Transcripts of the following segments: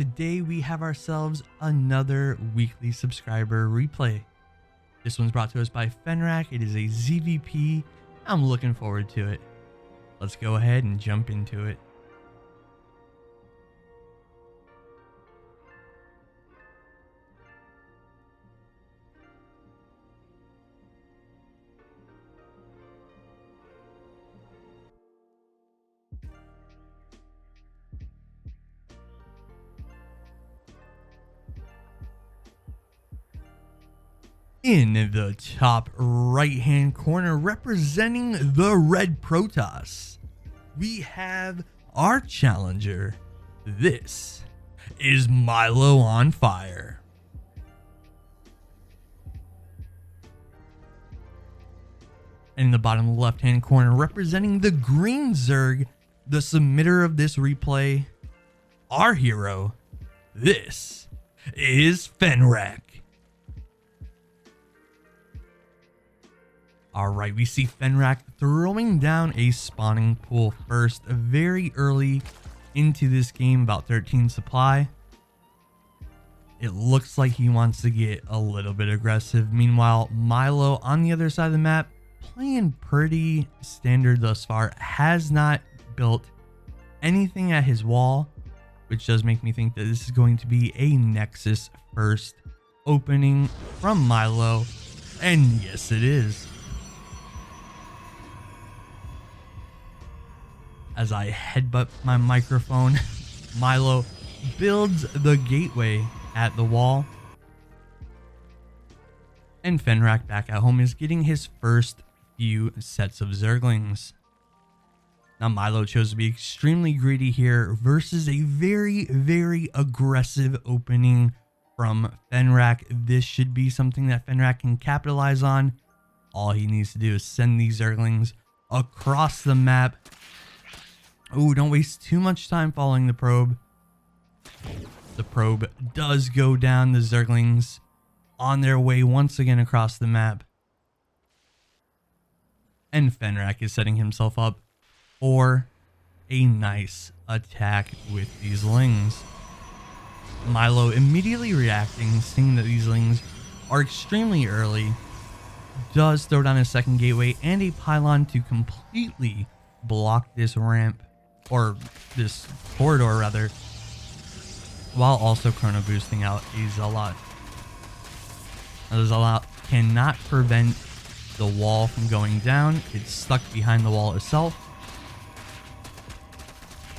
today we have ourselves another weekly subscriber replay. This one's brought to us by Fenrack. It is a ZVP. I'm looking forward to it. Let's go ahead and jump into it. In the top right hand corner, representing the Red Protoss, we have our challenger. This is MiloOnFire. In the bottom left hand corner, representing the Green Zerg, the submitter of this replay, our hero. This is Fenrack. Alright, we see Fenrack throwing down a spawning pool first, very early into this game, about 13 supply. It looks like he wants to get a little bit aggressive. Meanwhile, Milo on the other side of the map, playing pretty standard thus far, has not built anything at his wall, which does make me think that this is going to be a Nexus first opening from Milo, and yes it is. As I headbutt my microphone, Milo builds the gateway at the wall. And Fenrack back at home is getting his first few sets of Zerglings. Now Milo chose to be extremely greedy here versus a very aggressive opening from Fenrack. This should be something that Fenrack can capitalize on. All he needs to do is send these Zerglings across the map. Ooh, don't waste too much time following the probe. The probe does go down. The Zerglings on their way once again across the map. And Fenrack is setting himself up for a nice attack with these Lings. Milo immediately reacting, seeing that these Lings are extremely early, does throw down a second gateway and a pylon to completely block this ramp, or this corridor rather, while also chrono boosting out a Zealot. Now the Zealot cannot prevent the wall from going down. It's stuck behind the wall itself.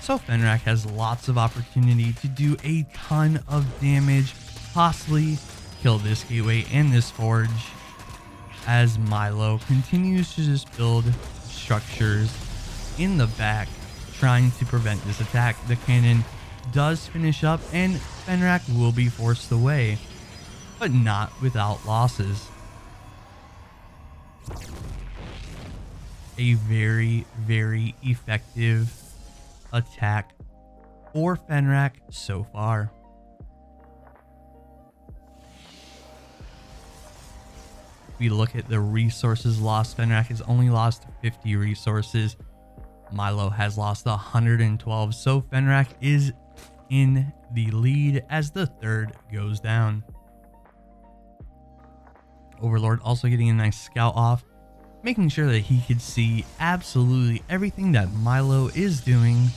So Fenrack has lots of opportunity to do a ton of damage, possibly kill this gateway and this forge, as Milo continues to just build structures in the back, trying to prevent this attack. The cannon does finish up and Fenrack will be forced away, but not without losses. A very effective attack for Fenrack so far. If we look at the resources lost, Fenrack has only lost 50 resources. Milo has lost 112, so Fenrack is in the lead as the third goes down. Overlord also getting a nice scout off, making sure that he could see absolutely everything that Milo is doing.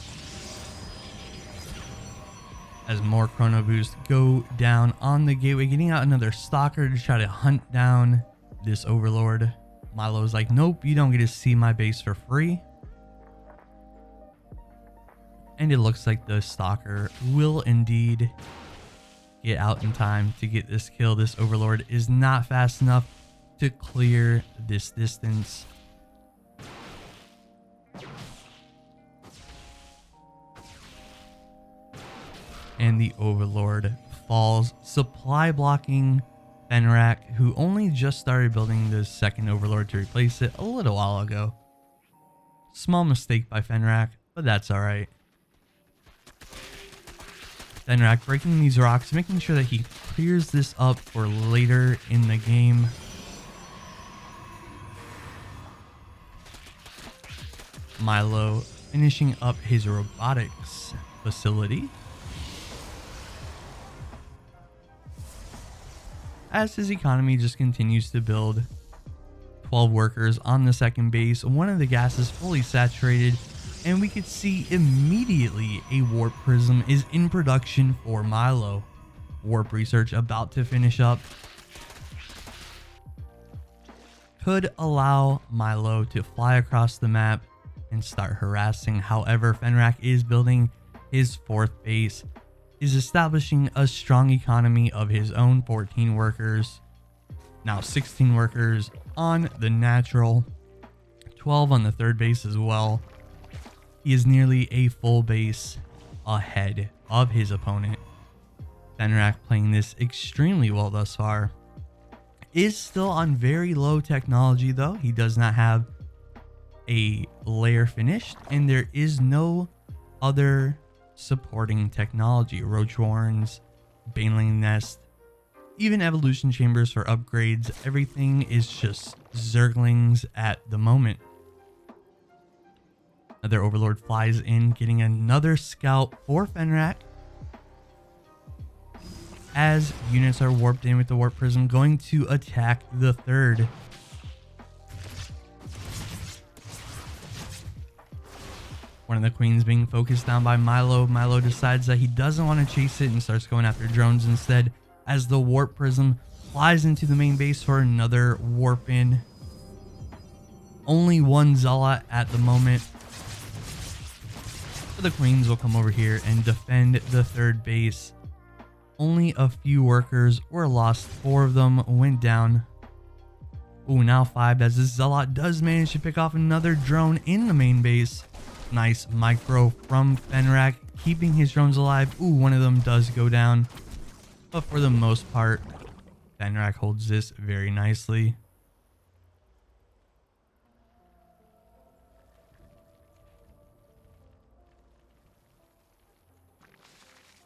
As more chrono boosts go down on the gateway, getting out another stalker to try to hunt down this Overlord. Milo's like, nope, you don't get to see my base for free. And it looks like the stalker will indeed get out in time to get this kill. This Overlord is not fast enough to clear this distance. And the Overlord falls, supply blocking Fenrack, who only just started building the second Overlord to replace it a little while ago. Small mistake by Fenrack, but that's alright. Fenrack breaking these rocks, making sure that he clears this up for later in the game. Milo finishing up his robotics facility. as his economy just continues to build. 12 workers on the second base, one of the gases fully saturated, and we could see immediately a warp prism is in production for Milo. Warp research about to finish up. Could allow Milo to fly across the map and start harassing. However, Fenrack is building his fourth base, is establishing a strong economy of his own. 14 workers, now 16 workers on the natural, 12 on the third base as well. He is nearly a full base ahead of his opponent. Fenrack playing this extremely well thus far. Is still on very low technology though. He does not have a layer finished, and there is no other supporting technology. Roach warrens, baneling nest, even evolution chambers for upgrades. Everything is just zerglings at the moment. Another overlord flies in, getting another scout for Fenrack. As units are warped in with the warp prism, going to attack the third. One of the queens being focused down by Milo. Milo decides that he doesn't want to chase it and starts going after drones instead, as the warp prism flies into the main base for another warp in. Only one zealot at the moment. So the queens will come over here and defend the third base. Only a few workers were lost. 4 of them went down. Ooh, now 5, as this zealot does manage to pick off another drone in the main base. Nice micro from Fenrack, keeping his drones alive. Ooh, one of them does go down. But for the most part, Fenrack holds this very nicely.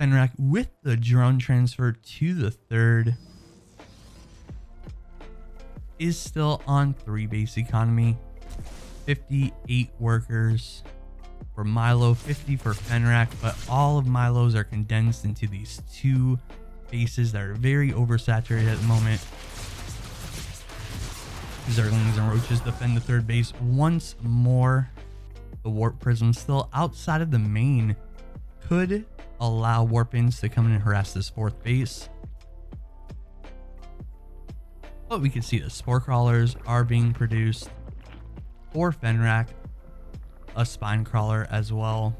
Fenrack with the drone transfer to the third is still on 3 base economy. 58 workers for Milo, 50 for Fenrack, but all of Milo's are condensed into these 2 bases that are very oversaturated at the moment. Zerglings and roaches defend the third base once more. The warp prism still outside of the main could allow warp-ins to come in and harass this fourth base. But we can see the spore crawlers are being produced for Fenrack, a spine crawler as well,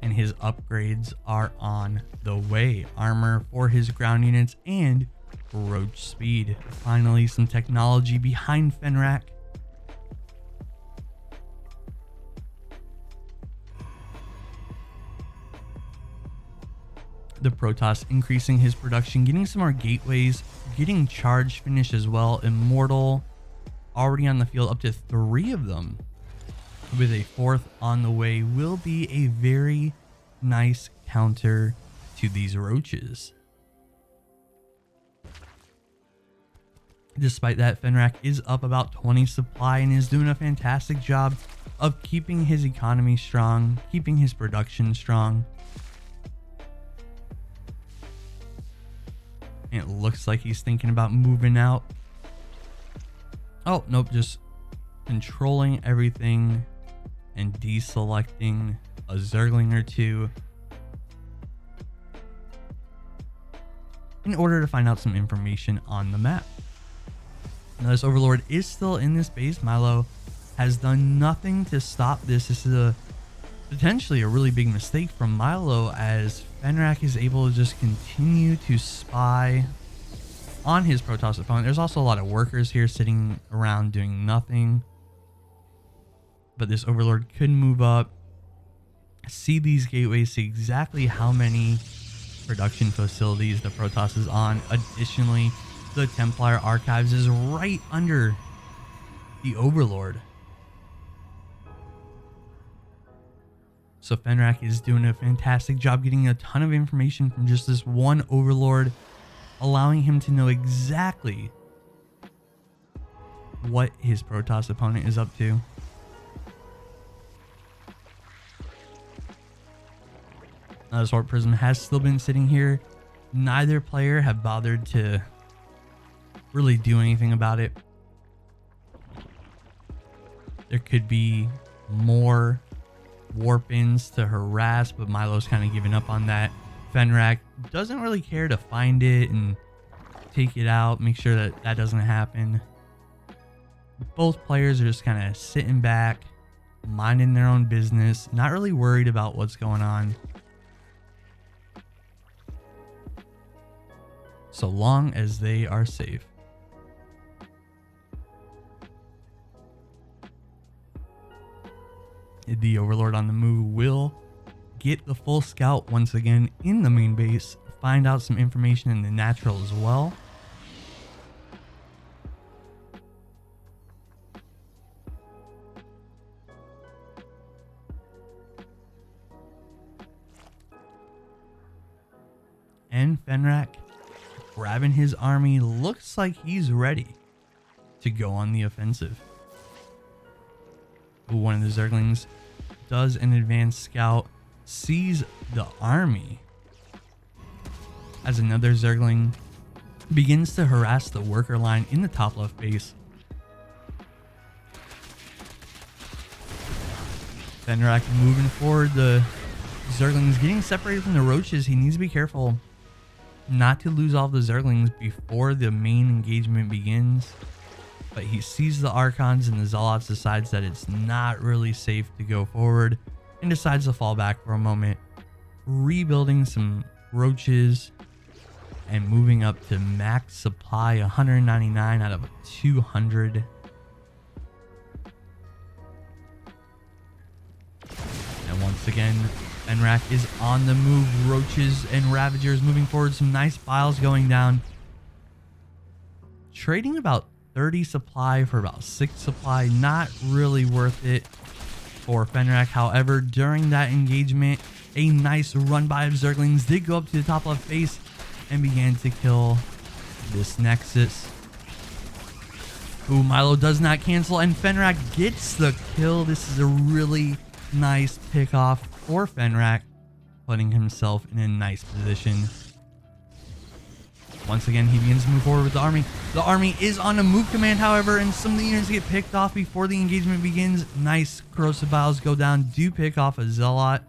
and his upgrades are on the way. Armor for his ground units and roach speed. Finally, some technology behind Fenrack. The Protoss increasing his production, getting some more gateways, getting charge finish as well. Immortal already on the field, up to 3 of them, with a 4th on the way. Will be a very nice counter to these roaches. Despite that, Fenrack is up about 20 supply and is doing a fantastic job of keeping his economy strong, keeping his production strong. And it looks like he's thinking about moving out. Oh, nope, just controlling everything and deselecting a Zergling or 2 in order to find out some information on the map. Now, this Overlord is still in this base. Milo has done nothing to stop this. This is potentially a really big mistake from Milo, as Fenrack is able to just continue to spy on his Protoss opponent. There's also a lot of workers here sitting around doing nothing, but this Overlord could move up, see these gateways, see exactly how many production facilities the Protoss is on. Additionally, the Templar Archives is right under the Overlord. So Fenrack is doing a fantastic job getting a ton of information from just this one Overlord, allowing him to know exactly what his Protoss opponent is up to. Now, this Warp Prism has still been sitting here, Neither player have bothered to really do anything about it. There could be more warp-ins to harass, but Milo's kind of giving up on that. Fenrack doesn't really care to find it and take it out, make sure that that doesn't happen. Both players are just kind of sitting back, minding their own business, not really worried about what's going on. So long as they are safe. The Overlord on the move will get the full scout once again in the main base, find out some information in the natural as well. And Fenrack, grabbing his army, looks like he's ready to go on the offensive. One of the Zerglings does an advanced scout, sees the army as another Zergling begins to harass the worker line in the top left base. Fenrack moving forward, the Zerglings getting separated from the roaches. He needs to be careful not to lose all the Zerglings before the main engagement begins. But he sees the Archons and the Zealots, decides that it's not really safe to go forward, and decides to fall back for a moment, rebuilding some roaches and moving up to max supply, 199 out of 200. And once again, Fenrack is on the move. Roaches and Ravagers moving forward. Some nice piles going down. Trading about 30 supply for about 6 supply. Not really worth it for Fenrack. However, during that engagement, a nice run by of Zerglings did go up to the top left base and began to kill this Nexus. Ooh, Milo does not cancel, and Fenrack gets the kill. This is a really nice pick off for Fenrack, putting himself in a nice position. Once again, he begins to move forward with the army. The army is on a move command, however, and some of the units get picked off before the engagement begins. Nice corrosive vials go down, do pick off a Zealot.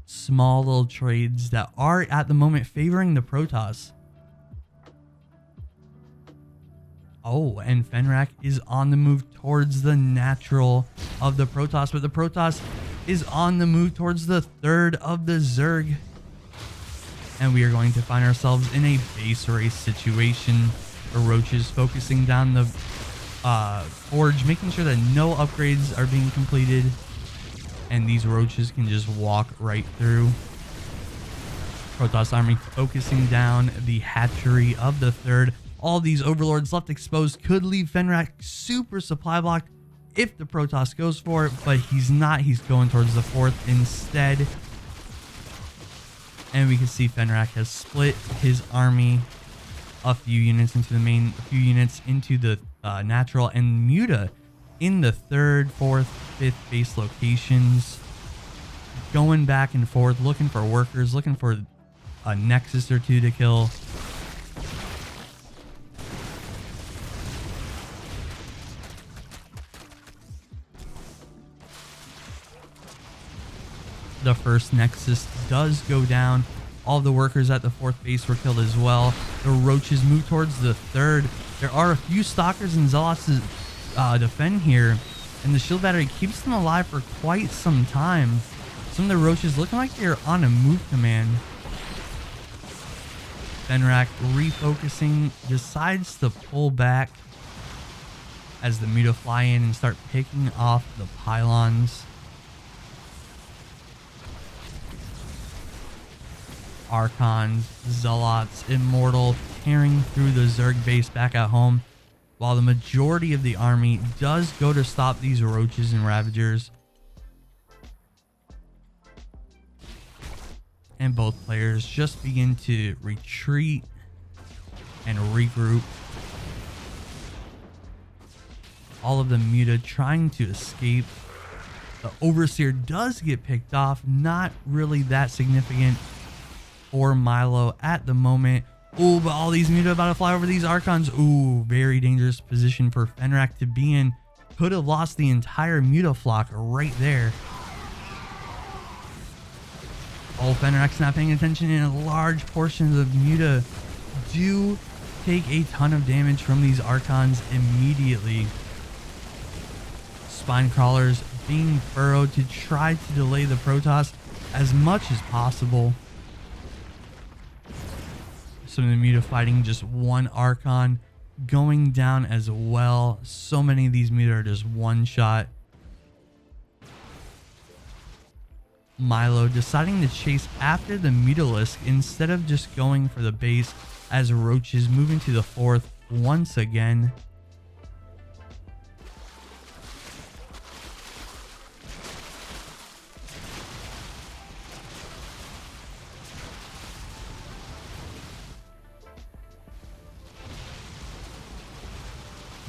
Small little trades that are at the moment favoring the Protoss. Oh, and Fenrack is on the move towards the natural of the Protoss, but the Protoss is on the move towards the third of the Zerg. And we are going to find ourselves in a base race situation. The Roaches focusing down the forge, making sure that no upgrades are being completed. And these Roaches can just walk right through. Protoss army focusing down the hatchery of the third. All these Overlords left exposed could leave Fenrack super supply blocked if the Protoss goes for it, but he's not. He's going towards the fourth instead. And we can see Fenrack has split his army a few units into the main, a few units into the natural, and Muta in the third, fourth, fifth base locations, going back and forth, looking for workers, looking for a Nexus or two to kill. The first Nexus does go down. All the workers at the fourth base were killed as well. The Roaches move towards the third. There are a few Stalkers and Zealots to defend here, and the shield battery keeps them alive for quite some time. Some of the Roaches looking like they're on a move command. Fenrack refocusing, decides to pull back as the Muta fly in and start picking off the pylons. Archons, Zealots, Immortal tearing through the Zerg base back at home, while the majority of the army does go to stop these Roaches and Ravagers. And both players just begin to retreat and regroup. All of the Muta trying to escape. The Overseer does get picked off, not really that significant for Milo at the moment. Ooh, but all these Muta about to fly over these Archons. Ooh, very dangerous position for Fenrack to be in. Could have lost the entire Muta flock right there. Oh, Fenrack's not paying attention, and a large portion of the Muta do take a ton of damage from these Archons immediately. Spine crawlers being burrowed to try to delay the Protoss as much as possible. Some of the Muta fighting just one Archon going down as well. So many of these Muta are just one shot. Milo deciding to chase after the Mutalisk instead of just going for the base, as Roaches moving to the 4th once again.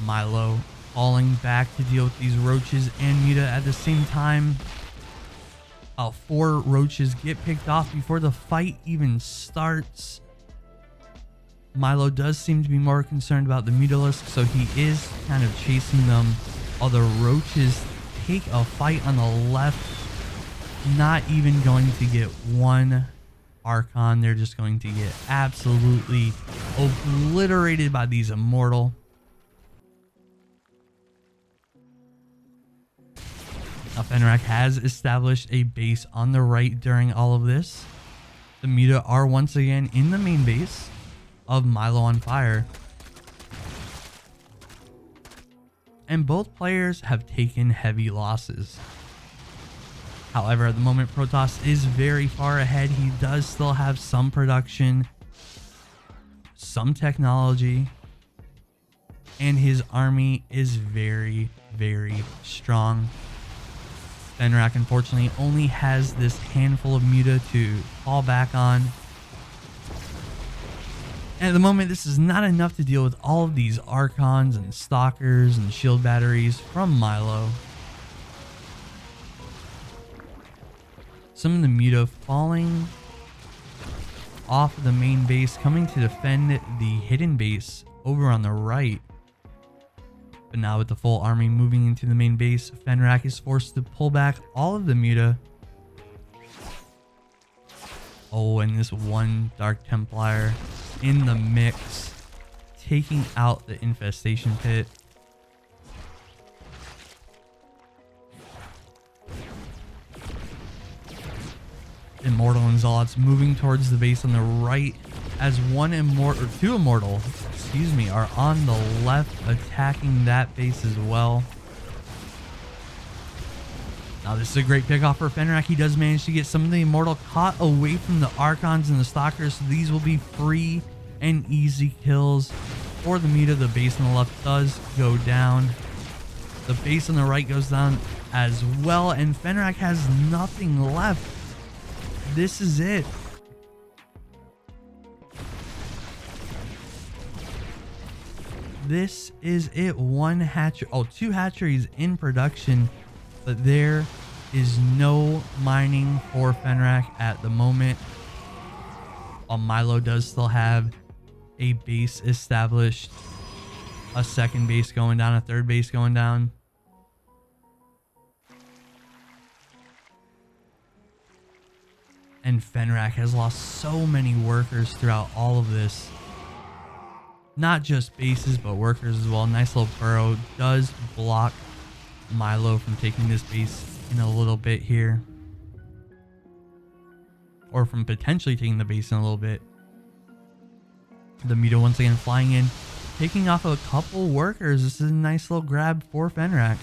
Milo falling back to deal with these Roaches and Muta at the same time. 4 Roaches get picked off before the fight even starts. Milo does seem to be more concerned about the Mutalisk, so he is kind of chasing them. While the Roaches take a fight on the left, not even going to get one Archon. They're just going to get absolutely obliterated by these Immortal. Now, Fenrack has established a base on the right during all of this. The Muta are once again in the main base of MiloOnFire. And both players have taken heavy losses. However, at the moment, Protoss is very far ahead. He does still have some production, some technology, and his army is very, very strong. Fenrack, unfortunately, only has this handful of Muta to fall back on. And at the moment, this is not enough to deal with all of these Archons and Stalkers and shield batteries from Milo. Some of the Muta falling off of the main base, coming to defend the hidden base over on the right. But now with the full army moving into the main base, Fenrack is forced to pull back all of the Muta. Oh, and this one Dark Templar in the mix, taking out the infestation pit. Immortal and Zealots moving towards the base on the right, as two Immortal, are on the left attacking that base as well. Now this is a great pickoff for Fenrack. He does manage to get some of the Immortal caught away from the Archons and the Stalkers, so these will be free and easy kills for the Muta. The base on the left does go down. The base on the right goes down as well, and Fenrack has nothing left. This is it. This is it. Two hatcheries in production, but there is no mining for Fenrack at the moment. While Milo does still have a base established, a second base going down, a third base going down. And Fenrack has lost so many workers throughout all of this. Not just bases, but workers as well. Nice little burrow does block Milo from taking this base in a little bit here. Or from potentially taking the base in a little bit. The Muta once again flying in, taking off a couple workers. This is a nice little grab for Fenrack.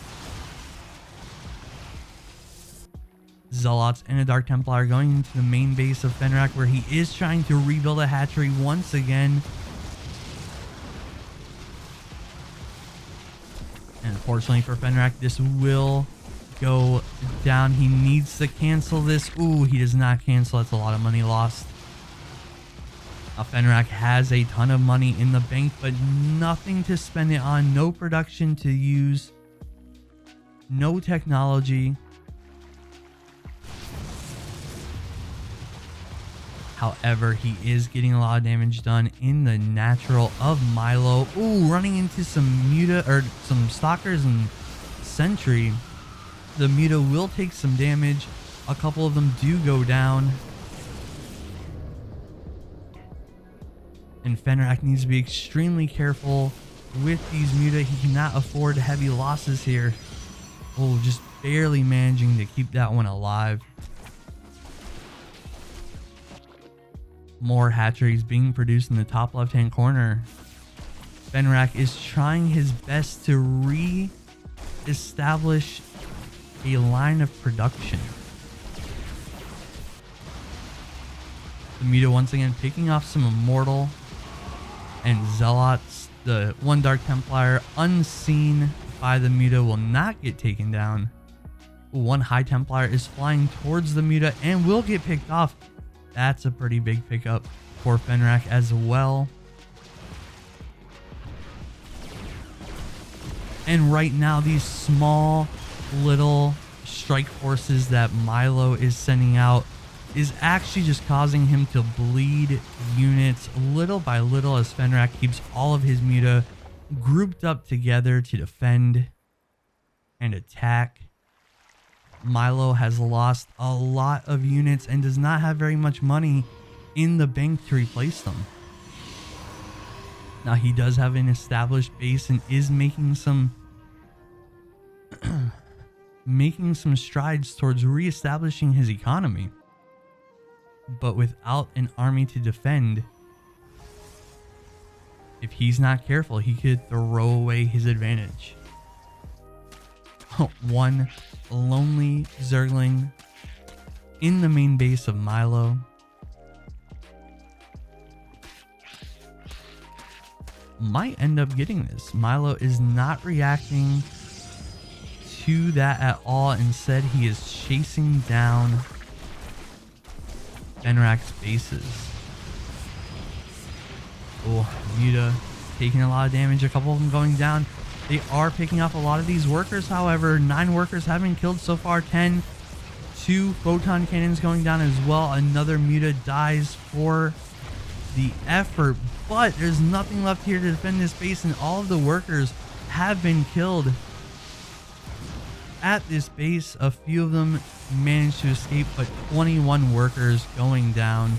Zealots and a Dark Templar going into the main base of Fenrack, where he is trying to rebuild a hatchery once again. And unfortunately for Fenrack, this will go down. He needs to cancel this. Ooh, he does not cancel. That's a lot of money lost. Fenrack has a ton of money in the bank, but nothing to spend it on. No production to use. No technology. However, he is getting a lot of damage done in the natural of Milo. Ooh, running into some Muta or some Stalkers and Sentry. The Muta will take some damage. A couple of them do go down. And Fenrack needs to be extremely careful with these Muta. He cannot afford heavy losses here. Oh, just barely managing to keep that one alive. More hatcheries being produced in the top left-hand corner. Fenrack is trying his best to re-establish a line of production. The Muta once again picking off some Immortal and Zealots. The one Dark Templar unseen by the Muta will not get taken down. One High Templar is flying towards the Muta and will get picked off. That's a pretty big pickup for Fenrack as well. And right now, these small little strike forces that Milo is sending out is actually just causing him to bleed units little by little as Fenrack keeps all of his Muta grouped up together to defend and attack. Milo has lost a lot of units and does not have very much money in the bank to replace them. Now he does have an established base and is making some strides towards reestablishing his economy. But without an army to defend, if he's not careful, he could throw away his advantage. One lonely Zergling in the main base of Milo. Might end up getting this. Milo is not reacting to that at all. Instead, he is chasing down Fenrack's bases. Oh, Muta taking a lot of damage. A couple of them going down. They are picking up a lot of these workers, however. 9 workers have been killed so far. 10. 2 photon cannons going down as well. Another Muta dies for the effort, but there's nothing left here to defend this base, and all of the workers have been killed at this base. A few of them managed to escape, but 21 workers going down.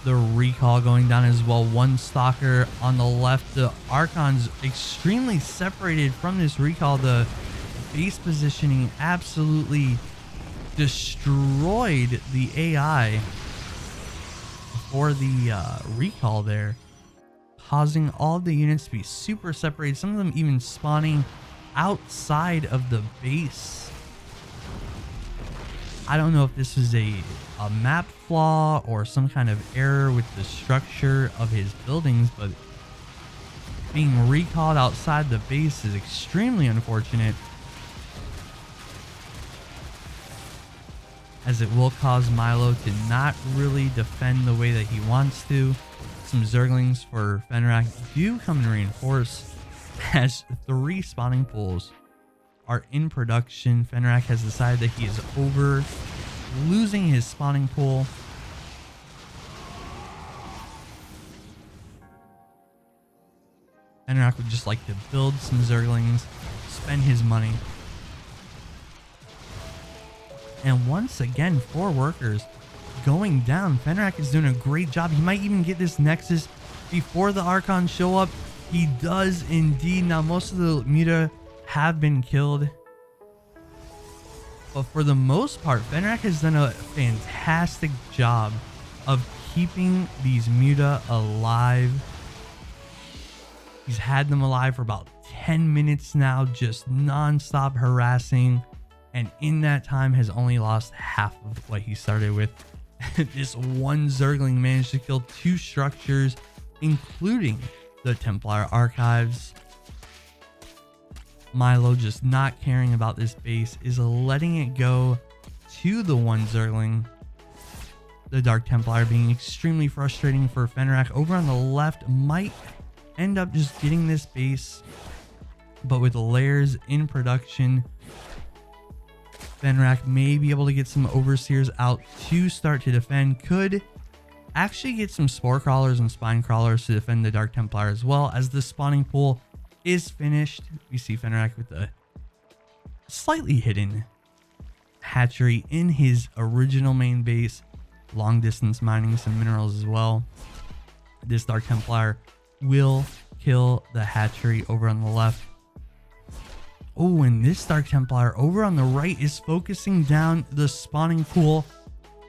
The recall going down as well. 1 Stalker on the left. The Archon's extremely separated from this recall. The base positioning absolutely destroyed the AI for the recall there, causing all of the units to be super separated. Some of them even spawning outside of the base. I don't know if this is a map flaw or some kind of error with the structure of his buildings, but being recalled outside the base is extremely unfortunate, as it will cause Milo to not really defend the way that he wants to. Some Zerglings for Fenrack do come and reinforce, as 3 spawning pools are in production. Fenrack has decided that he is over losing his spawning pool. Fenrack would just like to build some Zerglings, spend his money. And once again, 4 workers going down. Fenrack is doing a great job. He might even get this Nexus before the Archons show up. He does indeed. Now, most of the Muta have been killed, but for the most part, Fenrack has done a fantastic job of keeping these Muta alive. He's had them alive for about 10 minutes now, just non-stop harassing, and in that time has only lost half of what he started with. This 1 Zergling managed to kill 2 structures, including the Templar Archives. Milo, just not caring about this base, is letting it go to the 1 Zergling. The Dark Templar being extremely frustrating for Fenrack. Over on the left might end up just getting this base, but with layers in production, Fenrack may be able to get some Overseers out to start to defend. Could actually get some Spore Crawlers and Spine Crawlers to defend the Dark Templar as well. As the spawning pool is finished, we see Fenrack with a slightly hidden hatchery in his original main base. Long distance mining some minerals as well. This Dark Templar will kill the hatchery over on the left. Oh, and this Dark Templar over on the right is focusing down the spawning pool.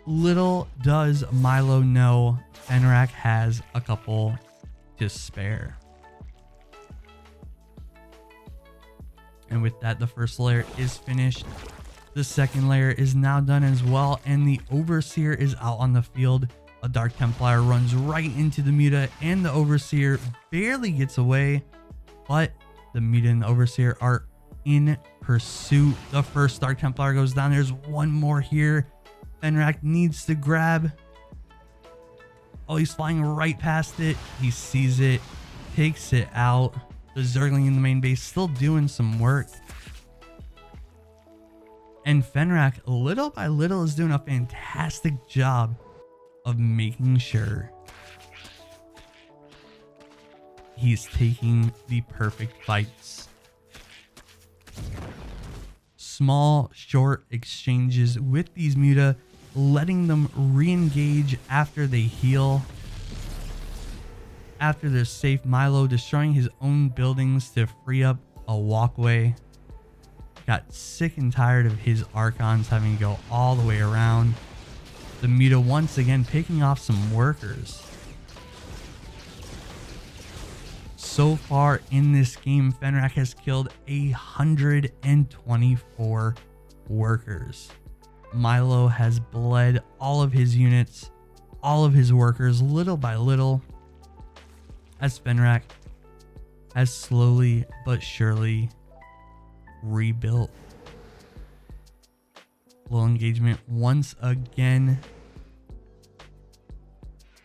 Little does Milo know Fenrack has a couple to spare. And with that, the first layer is finished. The second layer is now done as well, and the Overseer is out on the field. A Dark Templar runs right into the Muta, and the Overseer barely gets away, but the Muta and the Overseer are in pursuit. The first Dark Templar goes down. There's one more here. Fenrack needs to grab. Oh, he's flying right past it. He sees it, takes it out. The Zergling in the main base still doing some work. And Fenrack, little by little, is doing a fantastic job of making sure he's taking the perfect fights. Small, short exchanges with these Muta, letting them re-engage after they heal. After they're safe, Milo destroying his own buildings to free up a walkway. Got sick and tired of his Archons having to go all the way around. The Muta once again picking off some workers. So far in this game, Fenrack has killed 124 workers. Milo has bled all of his units, all of his workers, little by little, as Fenrack has slowly but surely rebuilt. Low engagement once again.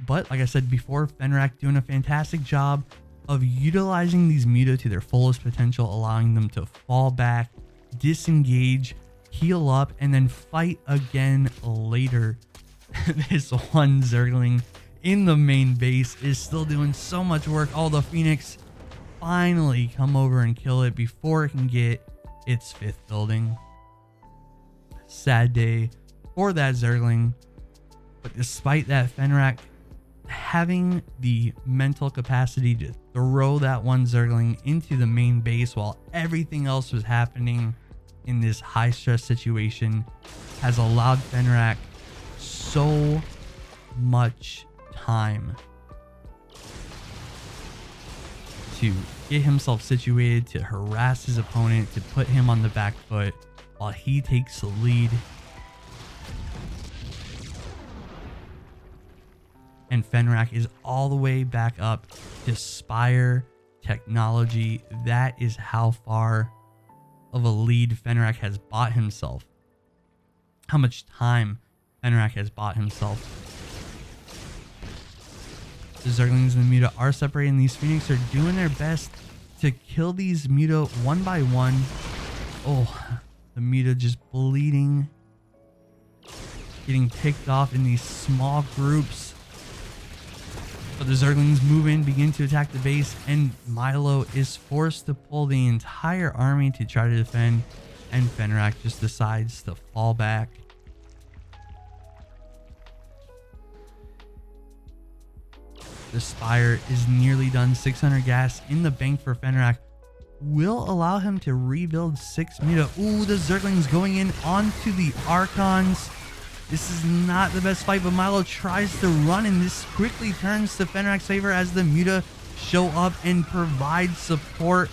But like I said before, Fenrack doing a fantastic job of utilizing these Muta to their fullest potential, allowing them to fall back, disengage, heal up, and then fight again later. This one Zergling in the main base is still doing so much work. Oh, the Phoenix finally come over and kill it before it can get its fifth building. Sad day for that Zergling. But despite that, Fenrack having the mental capacity to throw that one Zergling into the main base while everything else was happening in this high stress situation has allowed Fenrack so much time to get himself situated, to harass his opponent, to put him on the back foot while he takes the lead. And Fenrack is all the way back up to Spire technology. That is how far of a lead Fenrack has bought himself. How much time Fenrack has bought himself. The Zerglings and the Muta are separating. These Phoenix are doing their best to kill these Muta one by one. Oh, the Muta just bleeding. Getting picked off in these small groups. But the Zerglings move in, begin to attack the base, and Milo is forced to pull the entire army to try to defend, and Fenrack just decides to fall back. The Spire is nearly done. 600 gas in the bank for Fenrack will allow him to rebuild 6 Muta. Ooh, the Zerglings going in onto the Archons. This is not the best fight, but Milo tries to run, and this quickly turns to Fenrack's favor as the Muta show up and provide support.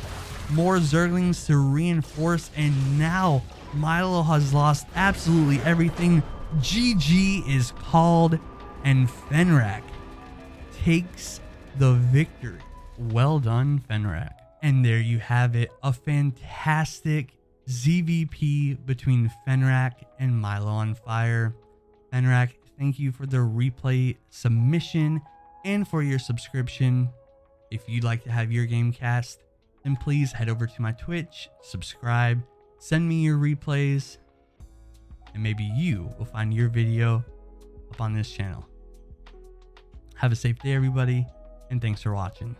More Zerglings to reinforce, and now Milo has lost absolutely everything. GG is called, and Fenrack takes the victory. Well done, Fenrack. And there you have it, a fantastic ZVP between Fenrack and MiloOnFire. Fenrack, thank you for the replay submission and for your subscription. If you'd like to have your game cast, then please head over to my Twitch, subscribe, send me your replays, and maybe you will find your video up on this channel. Have a safe day, everybody, and thanks for watching.